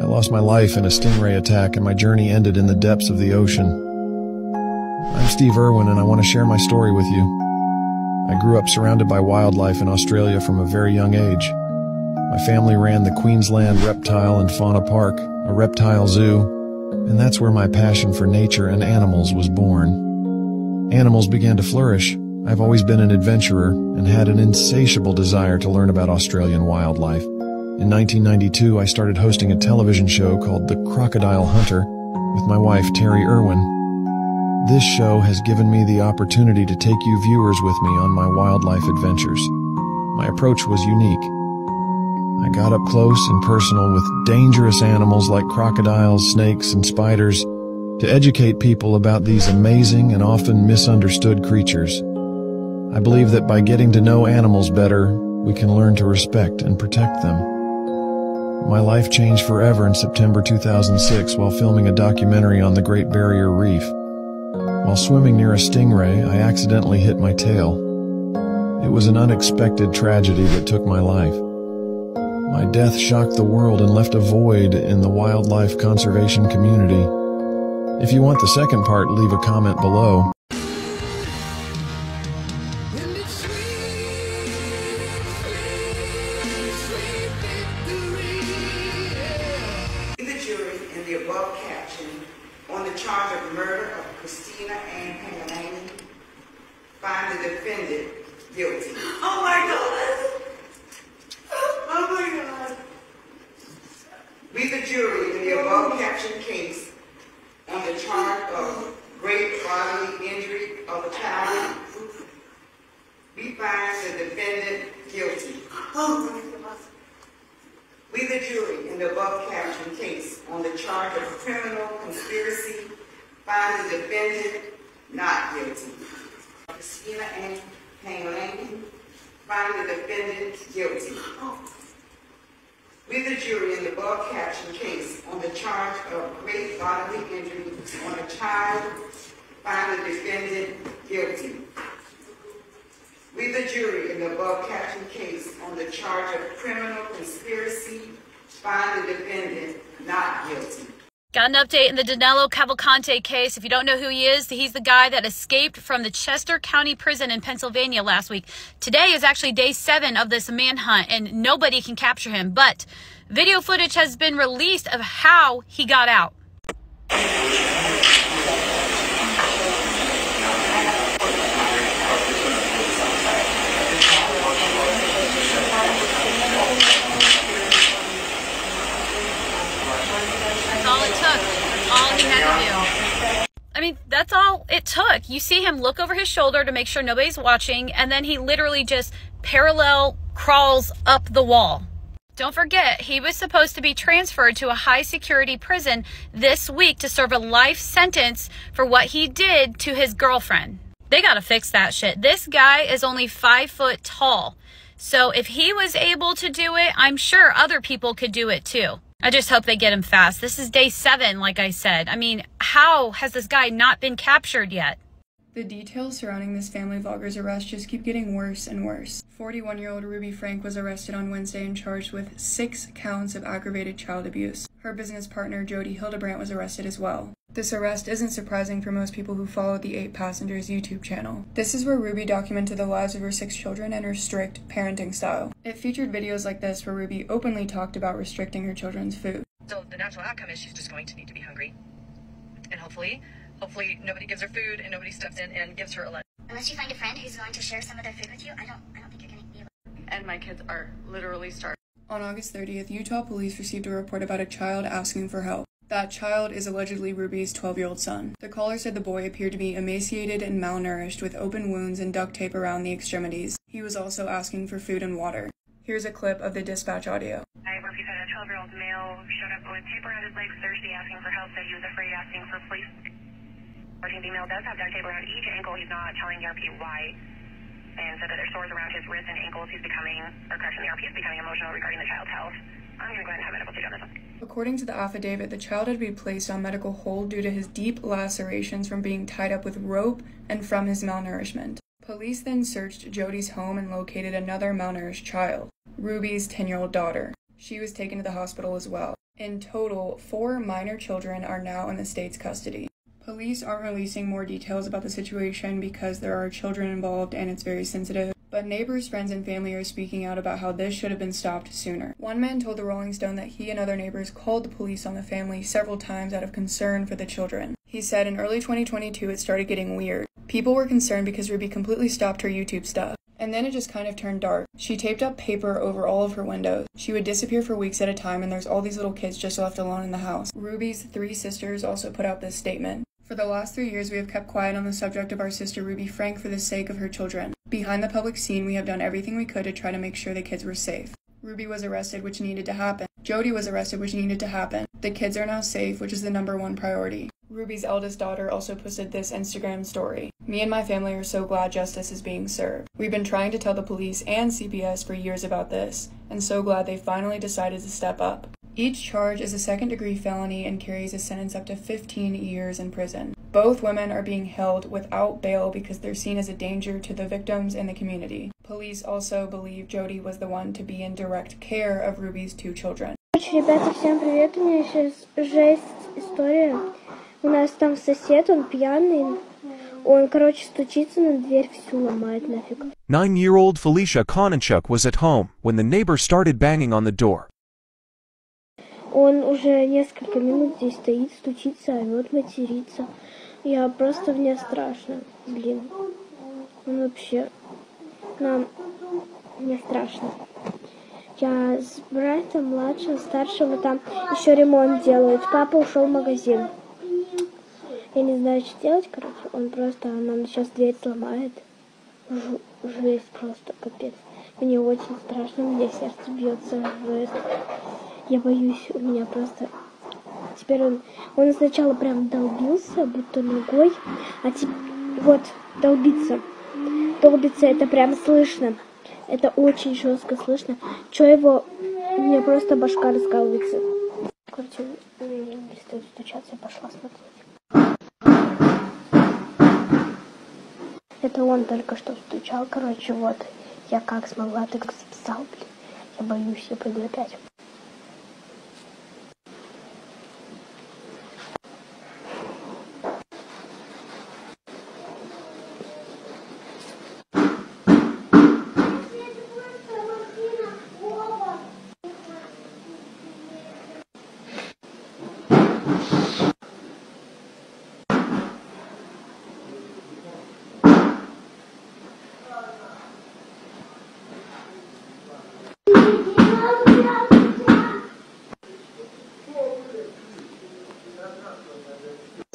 I lost my life in a stingray attack and my journey ended in the depths of the ocean. I'm Steve Irwin and I want to share my story with you. I grew up surrounded by wildlife in Australia from a very young age. My family ran the Queensland Reptile and Fauna Park, a reptile zoo, and that's where my passion for nature and animals was born. Animals began to flourish. I've always been an adventurer and had an insatiable desire to learn about Australian wildlife. In 1992, I started hosting a television show called The Crocodile Hunter with my wife, Terry Irwin. This show has given me the opportunity to take you viewers with me on my wildlife adventures. My approach was unique. I got up close and personal with dangerous animals like crocodiles, snakes, and spiders to educate people about these amazing and often misunderstood creatures. I believe that by getting to know animals better, we can learn to respect and protect them. My life changed forever in September 2006 while filming a documentary on the Great Barrier Reef. While swimming near a stingray, I accidentally hit my tail. It was an unexpected tragedy that took my life. My death shocked the world and left a void in the wildlife conservation community. If you want the second part, leave a comment below. The jury in the above caption on the charge of murder of Christina Ann Pangalani find the defendant guilty. Oh my God! Oh my God! We, the jury in the above caption case on the charge of great bodily injury of a child, we find the defendant guilty. Oh my God! We, the jury, in the above caption case on the charge of criminal conspiracy, find the defendant not guilty. Christina Ann Pangalani, find the defendant guilty. We, the jury, in the above caption case on the charge of great bodily injury on a child, find the defendant guilty. We, the jury, in the above caption case on the charge of criminal conspiracy, find the defendant not guilty. Got an update in the Danilo Cavalcante case. If you don't know who he is, he's the guy that escaped from the Chester County Prison in Pennsylvania last week. Today is actually day 7 of this manhunt, and nobody can capture him. But video footage has been released of how he got out. I mean, that's all it took. You see him look over his shoulder to make sure nobody's watching, and then he literally just parallel crawls up the wall. Don't forget, he was supposed to be transferred to a high security prison this week to serve a life sentence for what he did to his girlfriend. They gotta fix that shit. This guy is only 5 foot tall. So if he was able to do it, I'm sure other people could do it too. I just hope they get him fast. This is day 7, like I said. I mean, how has this guy not been captured yet? The details surrounding this family vlogger's arrest just keep getting worse and worse. 41-year-old Ruby Frank was arrested on Wednesday and charged with 6 counts of aggravated child abuse. Her business partner, Jody Hildebrandt, was arrested as well. This arrest isn't surprising for most people who follow the 8 Passengers YouTube channel. This is where Ruby documented the lives of her 6 children and her strict parenting style. It featured videos like this where Ruby openly talked about restricting her children's food. So the natural outcome is she's just going to need to be hungry. And hopefully nobody gives her food and nobody steps in and gives her a lunch. Unless you find a friend who's willing to share some of their food with you, I don't think you're going to be able to. And my kids are literally starving. On August 30th, Utah police received a report about a child asking for help. That child is allegedly Ruby's 12-year-old son. The caller said the boy appeared to be emaciated and malnourished with open wounds and duct tape around the extremities. He was also asking for food and water. Here's a clip of the dispatch audio. Hi, Murphy said a 12-year-old male showed up with tape around his legs Thursday asking for help, said he was afraid asking for police. 14 female does have duct tape around each ankle. He's not telling the RP why, and said that there's sores around his wrists and ankles. The RP is becoming emotional regarding the child's health. I'm going to go ahead and have medical stage on this one. According to the affidavit, the child had to be placed on medical hold due to his deep lacerations from being tied up with rope and from his malnourishment. Police then searched Jody's home and located another malnourished child, Ruby's 10-year-old daughter. She was taken to the hospital as well. In total, 4 minor children are now in the state's custody. Police aren't releasing more details about the situation because there are children involved and it's very sensitive, but neighbors, friends, and family are speaking out about how this should have been stopped sooner. One man told the Rolling Stone that he and other neighbors called the police on the family several times out of concern for the children. He said in early 2022 it started getting weird. People were concerned because Ruby completely stopped her YouTube stuff. And then it just kind of turned dark. She taped up paper over all of her windows. She would disappear for weeks at a time, and there's all these little kids just left alone in the house. Ruby's 3 sisters also put out this statement. For the last 3 years, we have kept quiet on the subject of our sister Ruby Frank for the sake of her children. Behind the public scene, we have done everything we could to try to make sure the kids were safe. Ruby was arrested, which needed to happen. Jody was arrested, which needed to happen. The kids are now safe, which is the #1 priority. Ruby's eldest daughter also posted this Instagram story. Me and my family are so glad justice is being served. We've been trying to tell the police and CPS for years about this, and so glad they finally decided to step up. Each charge is a second-degree felony and carries a sentence up to 15 years in prison. Both women are being held without bail because they're seen as a danger to the victims and the community. Police also believe Jody was the one to be in direct care of Ruby's 2 children. Ребята, всем привет. У меня сейчас жесть история. У нас там сосед, он пьяный. Он, короче, стучится на дверь, всю ломает нафиг. 9-year-old Felicia Kononchuk was at home when the neighbor started banging on the door. Он уже несколько минут здесь стоит, стучится, орёт, матерится. Мне страшно, блин. Он вообще... Мне страшно. Я с братом младшего, старшего там еще ремонт делают. Папа ушел в магазин. Я не знаю, что делать, короче. Он просто нам сейчас дверь сломает. Жесть просто, капец. Мне очень страшно, у меня сердце бьется, жесть. Я боюсь, у меня просто... Теперь он сначала прям долбился, будто ногой, а теперь вот долбится. Долбится, это прям слышно. Это очень жестко слышно. Чё его... У меня просто башка раскалывается. Короче, мне не стоит стучаться, я пошла смотреть. Это он только что стучал, короче, вот. Я как смогла, так записал, блин. Я боюсь, я пойду опять.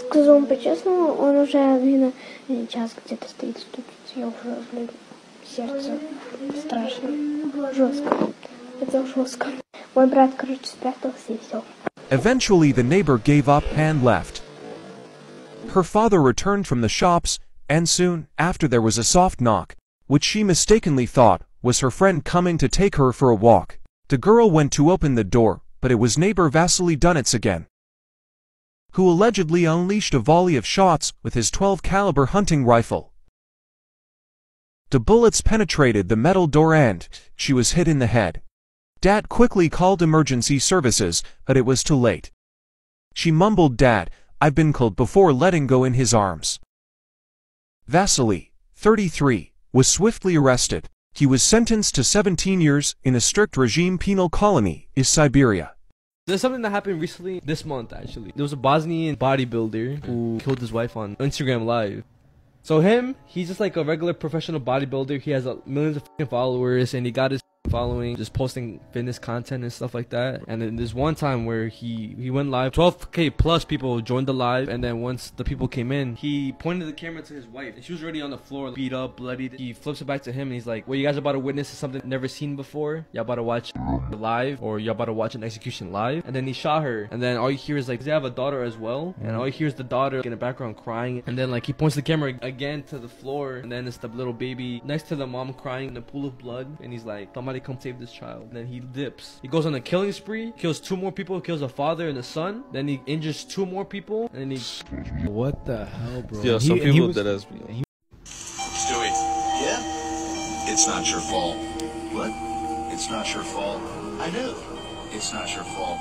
Скажу вам по-честному, он уже, блин, час где-то стоит, стучится, я уже, блин, сердце страшно, жестко, это жестко. Мой брат, короче, спрятался и все. Eventually the neighbor gave up and left. Her father returned from the shops, and soon after there was a soft knock, which she mistakenly thought was her friend coming to take her for a walk. The girl went to open the door, but it was neighbor Vasily Dunitz again, who allegedly unleashed a volley of shots with his 12-caliber hunting rifle. The bullets penetrated the metal door and she was hit in the head. Dad quickly called emergency services, but it was too late. She mumbled, "Dad, I've been killed," before letting go in his arms. Vasily, 33, was swiftly arrested. He was sentenced to 17 years in a strict regime penal colony in Siberia. There's something that happened recently, this month actually. There was a Bosnian bodybuilder who killed his wife on Instagram Live. So he's just like a regular professional bodybuilder. He has millions of followers, and he got his following just posting fitness content and stuff like that. And then there's one time where he went live, 12k plus people joined the live, and then once the people came in, he pointed the camera to his wife, and she was already on the floor, beat up, bloodied. He flips it back to him, and he's like, "Well, you guys are about to witness something never seen before. Y'all about to watch live, or y'all about to watch an execution live." And then he shot her, and then all you hear is like, they have a daughter as well, and all you hear is the daughter in the background crying. And then like he points the camera again to the floor, and then it's the little baby next to the mom crying in a pool of blood, and he's like, "Somebody come save this child." And then he dips. He goes on a killing spree, kills 2 more people, kills a father and a son, then he injures 2 more people, and then he... What the hell, bro? Yeah, some people that has me. Stewie. Yeah? It's not your fault. What? It's not your fault. I know. It's not your fault.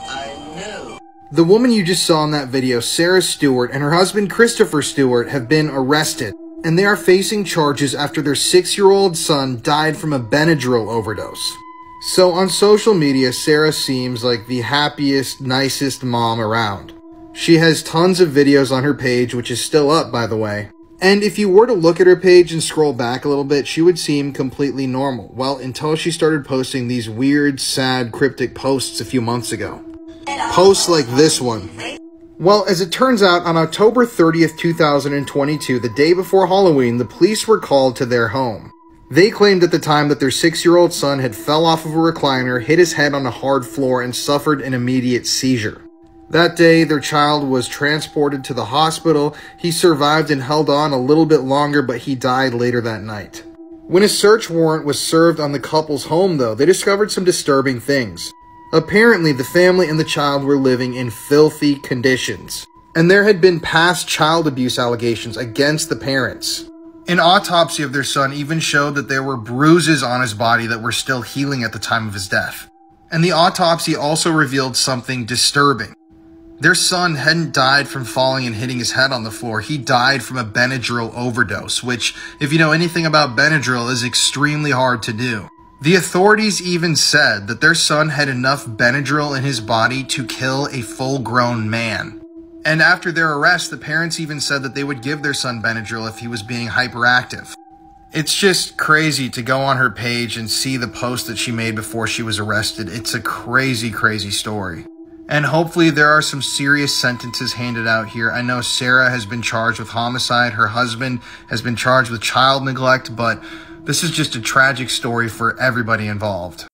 I knew. The woman you just saw in that video, Sarah Stewart, and her husband Christopher Stewart have been arrested, and they are facing charges after their 6-year-old son died from a Benadryl overdose. So on social media, Sarah seems like the happiest, nicest mom around. She has tons of videos on her page, which is still up, by the way. And if you were to look at her page and scroll back a little bit, she would seem completely normal. Well, until she started posting these weird, sad, cryptic posts a few months ago. Posts like this one. Well, as it turns out, on October 30th, 2022, the day before Halloween, the police were called to their home. They claimed at the time that their 6-year-old son had fell off of a recliner, hit his head on a hard floor, and suffered an immediate seizure. That day, their child was transported to the hospital. He survived and held on a little bit longer, but he died later that night. When a search warrant was served on the couple's home, though, they discovered some disturbing things. Apparently, the family and the child were living in filthy conditions, and there had been past child abuse allegations against the parents. An autopsy of their son even showed that there were bruises on his body that were still healing at the time of his death. And the autopsy also revealed something disturbing. Their son hadn't died from falling and hitting his head on the floor. He died from a Benadryl overdose, which, if you know anything about Benadryl, is extremely hard to do. The authorities even said that their son had enough Benadryl in his body to kill a full-grown man. And after their arrest, the parents even said that they would give their son Benadryl if he was being hyperactive. It's just crazy to go on her page and see the post that she made before she was arrested. It's a crazy, crazy story. And hopefully there are some serious sentences handed out here. I know Sarah has been charged with homicide. Her husband has been charged with child neglect, but this is just a tragic story for everybody involved.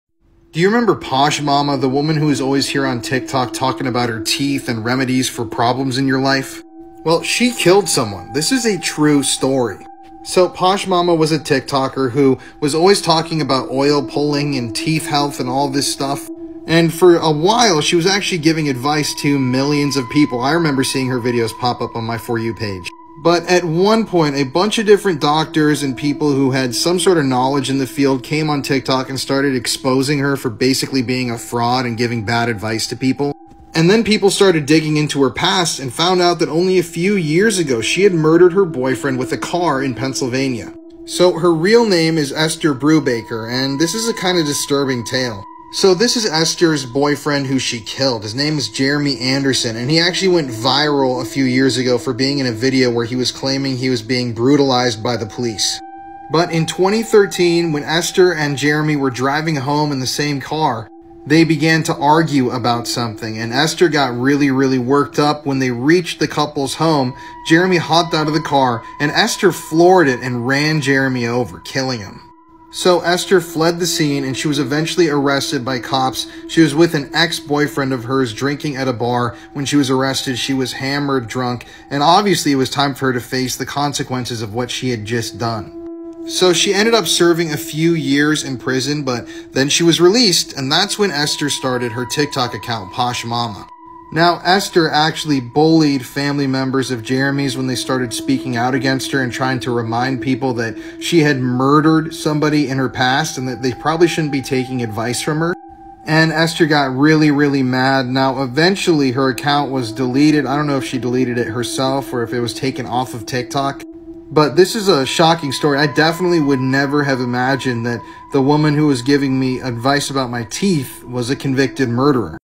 Do you remember Posh Mama, the woman who is always here on TikTok talking about her teeth and remedies for problems in your life? Well, she killed someone. This is a true story. So Posh Mama was a TikToker who was always talking about oil pulling and teeth health and all this stuff. And for a while, she was actually giving advice to millions of people. I remember seeing her videos pop up on my For You page. But at one point, a bunch of different doctors and people who had some sort of knowledge in the field came on TikTok and started exposing her for basically being a fraud and giving bad advice to people. And then people started digging into her past and found out that only a few years ago, she had murdered her boyfriend with a car in Pennsylvania. So her real name is Esther Brubaker, and this is a kind of disturbing tale. So this is Esther's boyfriend who she killed. His name is Jeremy Anderson, and he actually went viral a few years ago for being in a video where he was claiming he was being brutalized by the police. But in 2013, when Esther and Jeremy were driving home in the same car, they began to argue about something, and Esther got really, really worked up. When they reached the couple's home, Jeremy hopped out of the car, and Esther floored it and ran Jeremy over, killing him. So Esther fled the scene, and she was eventually arrested by cops. She was with an ex-boyfriend of hers drinking at a bar. When she was arrested, she was hammered, drunk, and obviously it was time for her to face the consequences of what she had just done. So she ended up serving a few years in prison, but then she was released, and that's when Esther started her TikTok account, Posh Mama. Now, Esther actually bullied family members of Jeremy's when they started speaking out against her and trying to remind people that she had murdered somebody in her past and that they probably shouldn't be taking advice from her. And Esther got really, really mad. Now, eventually her account was deleted. I don't know if she deleted it herself or if it was taken off of TikTok. But this is a shocking story. I definitely would never have imagined that the woman who was giving me advice about my teeth was a convicted murderer.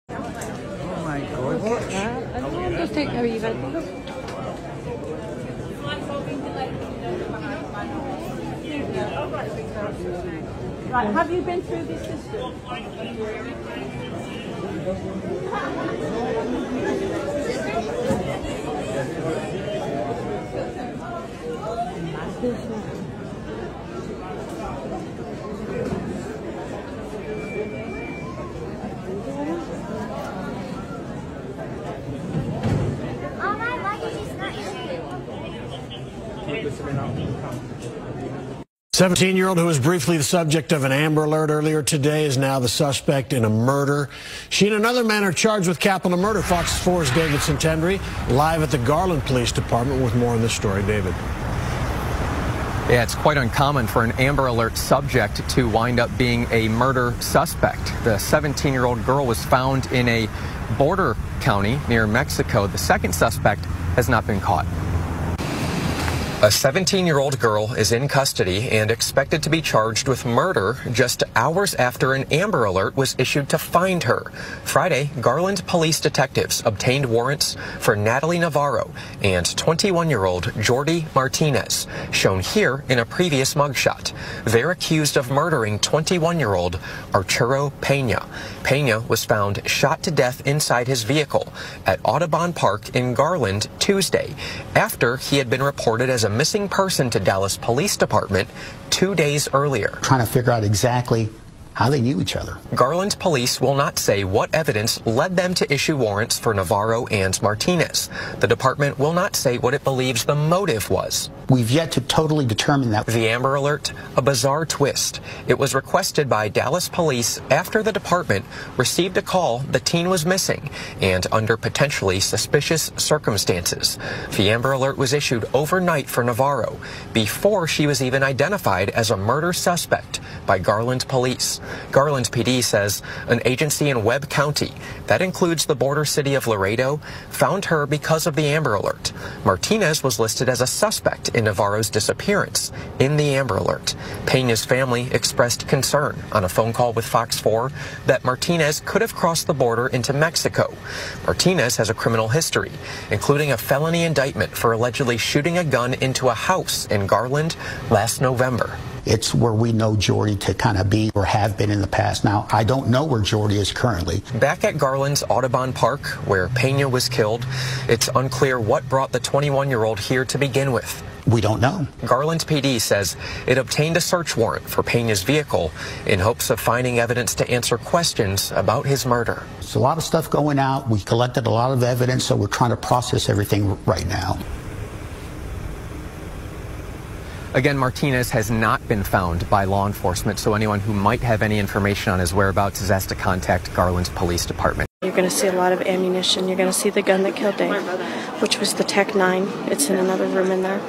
Right, have you been through this system? All my luggage is not in. 17-year-old who was briefly the subject of an Amber Alert earlier today is now the suspect in a murder. She and another man are charged with capital murder. Fox 4's David Santendry live at the Garland Police Department with more on this story. David. Yeah, it's quite uncommon for an Amber Alert subject to wind up being a murder suspect. The 17-year-old girl was found in a border county near Mexico. The second suspect has not been caught. A 17-year-old girl is in custody and expected to be charged with murder just hours after an Amber Alert was issued to find her. Friday, Garland police detectives obtained warrants for Natalie Navarro and 21-year-old Jordi Martinez, shown here in a previous mugshot. They're accused of murdering 21-year-old Arturo Pena. Pena was found shot to death inside his vehicle at Audubon Park in Garland Tuesday, after he had been reported as a missing person to Dallas Police Department 2 days earlier. Trying to figure out exactly how they knew each other. Garland police will not say what evidence led them to issue warrants for Navarro and Martinez. The department will not say what it believes the motive was. We've yet to totally determine that. The Amber Alert, a bizarre twist. It was requested by Dallas police after the department received a call the teen was missing and under potentially suspicious circumstances. The Amber Alert was issued overnight for Navarro, before she was even identified as a murder suspect by Garland police. Garland PD says an agency in Webb County, that includes the border city of Laredo, found her because of the Amber Alert. Martinez was listed as a suspect in Navarro's disappearance in the Amber Alert. Pena's family expressed concern on a phone call with Fox 4 that Martinez could have crossed the border into Mexico. Martinez has a criminal history, including a felony indictment for allegedly shooting a gun into a house in Garland last November. It's where we know Jordi to kind of be or have been in the past. Now, I don't know where Jordi is currently. Back at Garland's Audubon Park, where Pena was killed, it's unclear what brought the 21-year-old here to begin with. We don't know. Garland PD says it obtained a search warrant for Pena's vehicle in hopes of finding evidence to answer questions about his murder. There's a lot of stuff going out. We collected a lot of evidence, so we're trying to process everything right now. Again, Martinez has not been found by law enforcement, so anyone who might have any information on his whereabouts is asked to contact Garland's police department. You're going to see a lot of ammunition. You're going to see the gun that killed Dave, which was the Tech 9. It's in another room in there.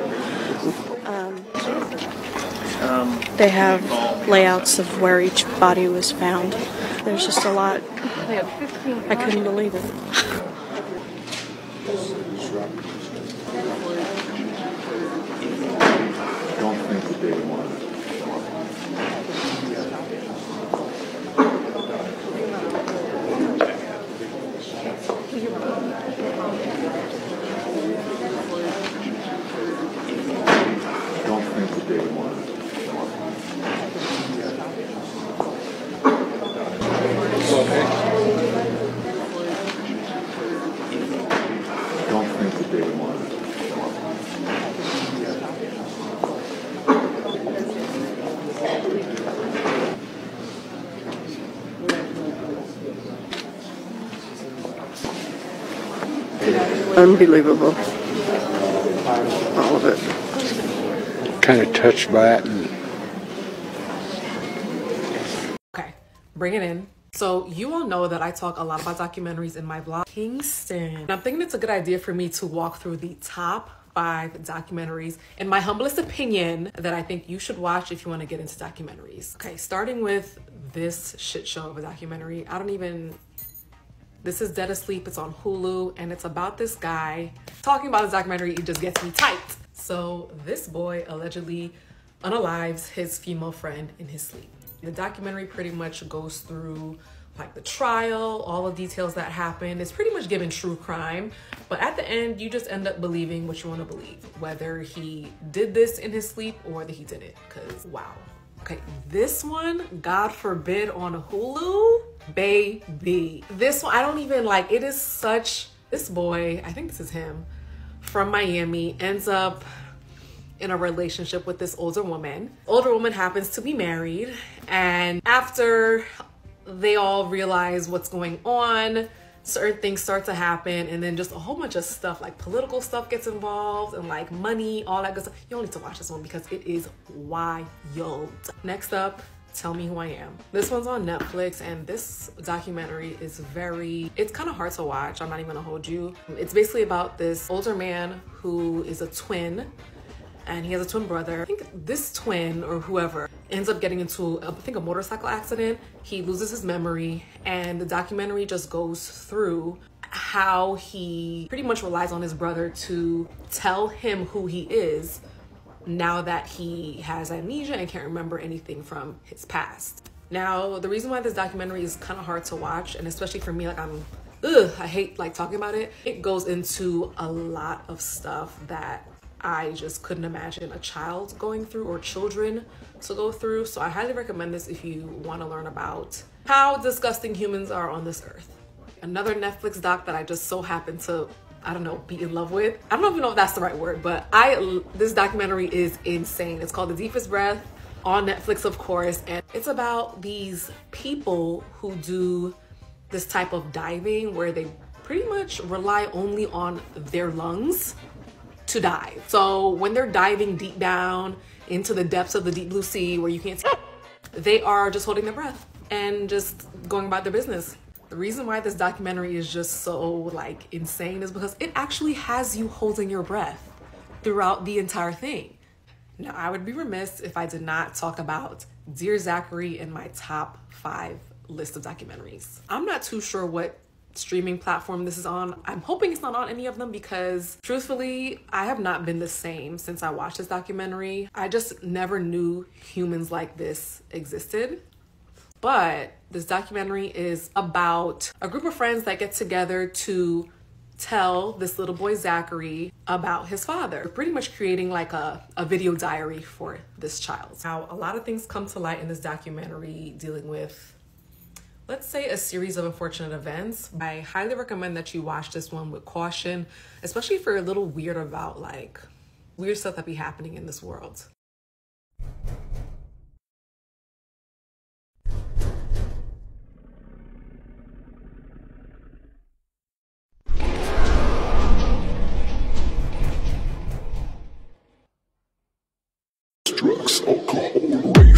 They have layouts of where each body was found. There's just a lot. I couldn't believe it. Unbelievable. All of it. Kind of touched by it. Okay, bring it in. So you all know that I talk a lot about documentaries in my blog, Kingston. I'm thinking it's a good idea for me to walk through the top 5 documentaries, in my humblest opinion, that I think you should watch if you want to get into documentaries. Okay, starting with this shit show of a documentary. This is Dead Asleep. It's on Hulu, and it's about this guy. Talking about this documentary, it just gets me tight. So this boy allegedly unalives his female friend in his sleep. The documentary pretty much goes through like the trial, all the details that happened. It's pretty much given true crime, but at the end, you just end up believing what you want to believe, whether he did this in his sleep or that he didn't, because wow. Okay, this one, God forbid, on Hulu, baby. This one, I don't even like, it is such, this boy, I think this is him, from Miami, ends up in a relationship with this older woman. Older woman happens to be married, and after they all realize what's going on, certain things start to happen, and then just a whole bunch of stuff, like political stuff gets involved, and like money, all that good stuff. You don't need to watch this one because it is wild. Next up, Tell Me Who I Am. This one's on Netflix, and this documentary is it's kind of hard to watch. I'm not even gonna hold you. It's basically about this older man who is a twin, and he has a twin brother. I think this twin or whoever ends up getting into, I think, a motorcycle accident. He loses his memory, and the documentary just goes through how he pretty much relies on his brother to tell him who he is now that he has amnesia and can't remember anything from his past. Now, the reason why this documentary is kind of hard to watch, and especially for me, like I hate like talking about it. It goes into a lot of stuff that I just couldn't imagine a child going through or children to go through. So I highly recommend this if you want to learn about how disgusting humans are on this earth. Another Netflix doc that I just so happen to, I don't know, be in love with. I don't even know if that's the right word, but this documentary is insane. It's called The Deepest Breath on Netflix, of course. And it's about these people who do this type of diving where they pretty much rely only on their lungs to dive. So when they're diving deep down into the depths of the deep blue sea where you can't see, they are just holding their breath and just going about their business. The reason why this documentary is just so like insane is because it actually has you holding your breath throughout the entire thing. Now, I would be remiss if I did not talk about Dear Zachary in my top 5 list of documentaries. I'm not too sure what streaming platform this is on. I'm hoping it's not on any of them because truthfully, I have not been the same since I watched this documentary. I just never knew humans like this existed. But this documentary is about a group of friends that get together to tell this little boy Zachary about his father, pretty much creating like a video diary for this child. Now, a lot of things come to light in this documentary dealing with, let's say, a series of unfortunate events. I highly recommend that you watch this one with caution, especially if you're a little weird about like weird stuff that be happening in this world. Drugs, alcohol, rape.